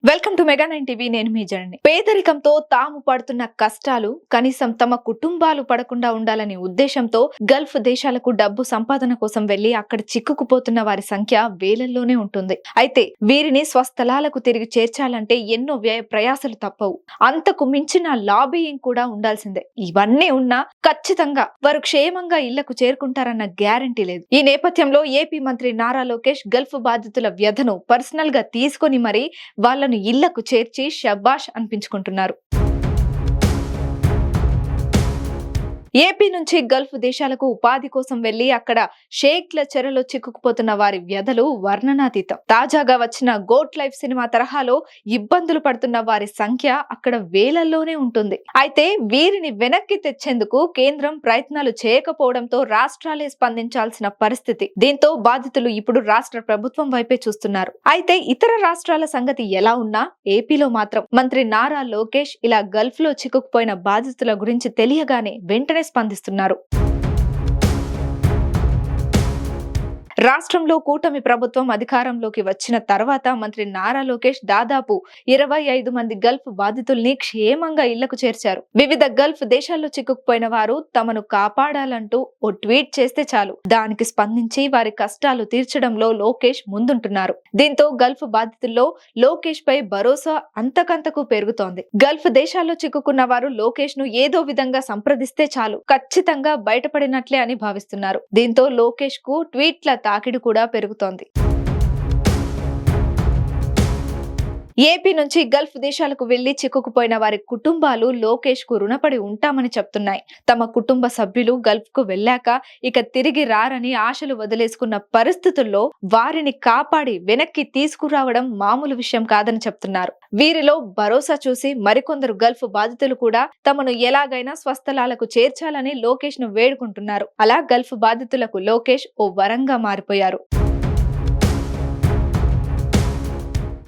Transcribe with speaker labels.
Speaker 1: Welcome to mega 9 TV. నేను మీ journey. పేదరికంతో తాము పడుతున్న కష్టాలు కనీసం తమ కుటుంబాలు పడకుండా ఉండాలనే ఉద్దేశంతో గల్ఫ్ దేశాలకు డబ్బు సంపాదన కోసం వెళ్లి అక్కడ చిక్కుకుపోతున్న వారి సంఖ్య వేలల్లోనే ఉంటుంది. అయితే వీరిని స్వస్థలాలకు తిరిగి చేర్చాలంటే ఎన్నో వ్యయ ప్రయాసలు తప్పవు. అంతకు మించిన లాబీయింగ్ కూడా ఉండాల్సిందే. ఇవన్నీ ఉన్నా ఖచ్చితంగా వారు క్షేమంగా ఇళ్లకు చేరుకుంటారన్న గ్యారంటీ లేదు. ఈ నేపథ్యంలో ఏపీ మంత్రి నారా లోకేష్ గల్ఫ్ బాధితుల వ్యధను పర్సనల్ గా తీసుకొని మరీ వాళ్ళ ఇళ్లకు చేర్చి షబాష్ అనిపించుకుంటున్నారు. ఏపీ నుంచి గల్ఫ్ దేశాలకు ఉపాధి కోసం వెళ్లి అక్కడ షేక్ల చెరలో చిక్కుకుపోతున్న వారి వ్యధలు వర్ణనాతీతం. తాజాగా వచ్చిన గోట్ లైఫ్ సినిమా తరహాలో ఇబ్బందులు పడుతున్న వారి సంఖ్య అక్కడ వేలల్లోనే ఉంటుంది. అయితే వీరిని వెనక్కి తెచ్చేందుకు కేంద్రం ప్రయత్నాలు చేయకపోవడంతో రాష్ట్రాలే స్పందించాల్సిన పరిస్థితి. దీంతో బాధితులు ఇప్పుడు రాష్ట్ర ప్రభుత్వం వైపే చూస్తున్నారు. అయితే ఇతర రాష్ట్రాల సంగతి ఎలా ఉన్నా ఏపీలో మాత్రం మంత్రి నారా లోకేష్ ఇలా గల్ఫ్ లో చిక్కుకుపోయిన బాధితుల గురించి తెలియగానే వెంటనే స్పందిస్తున్నారు. రాష్ట్రంలో కూటమి ప్రభుత్వం అధికారంలోకి వచ్చిన తర్వాత మంత్రి నారా లోకేష్ దాదాపు 25 మంది గల్ఫ్ బాధితుల్ని క్షేమంగా ఇళ్లకు చేర్చారు. వివిధ గల్ఫ్ దేశాల్లో చిక్కుకుపోయిన వారు తమను కాపాడాలంటూ ఓ ట్వీట్ చేస్తే చాలు దానికి స్పందించి వారి కష్టాలు తీర్చడంలో లోకేష్ ముందుంటున్నారు. దీంతో గల్ఫ్ బాధితుల్లో లోకేష్ పై భరోసా అంతకంతకు పెరుగుతోంది. గల్ఫ్ దేశాల్లో చిక్కుకున్న వారు లోకేష్ ను ఏదో విధంగా సంప్రదిస్తే చాలు ఖచ్చితంగా బయటపడినట్లే అని భావిస్తున్నారు. దీంతో లోకేష్ కు ట్వీట్ల తాకిడి కూడా పెరుగుతోంది. ఏపీ నుంచి గల్ఫ్ దేశాలకు వెళ్లి చిక్కుకుపోయిన వారి కుటుంబాలు లోకేష్ కు రుణపడి ఉంటామని చెప్తున్నాయి. తమ కుటుంబ సభ్యులు గల్ఫ్ కు వెళ్లాక ఇక తిరిగి రారని ఆశలు వదిలేసుకున్న పరిస్థితుల్లో వారిని కాపాడి వెనక్కి తీసుకురావడం మామూలు విషయం కాదని చెప్తున్నారు. వీరిలో భరోసా చూసి మరికొందరు గల్ఫ్ బాధితులు కూడా తమను ఎలాగైనా స్వస్థలాలకు చేర్చాలని లోకేష్ ను వేడుకుంటున్నారు. అలా గల్ఫ్ బాధితులకు లోకేష్ ఓ వరంగా మారిపోయారు.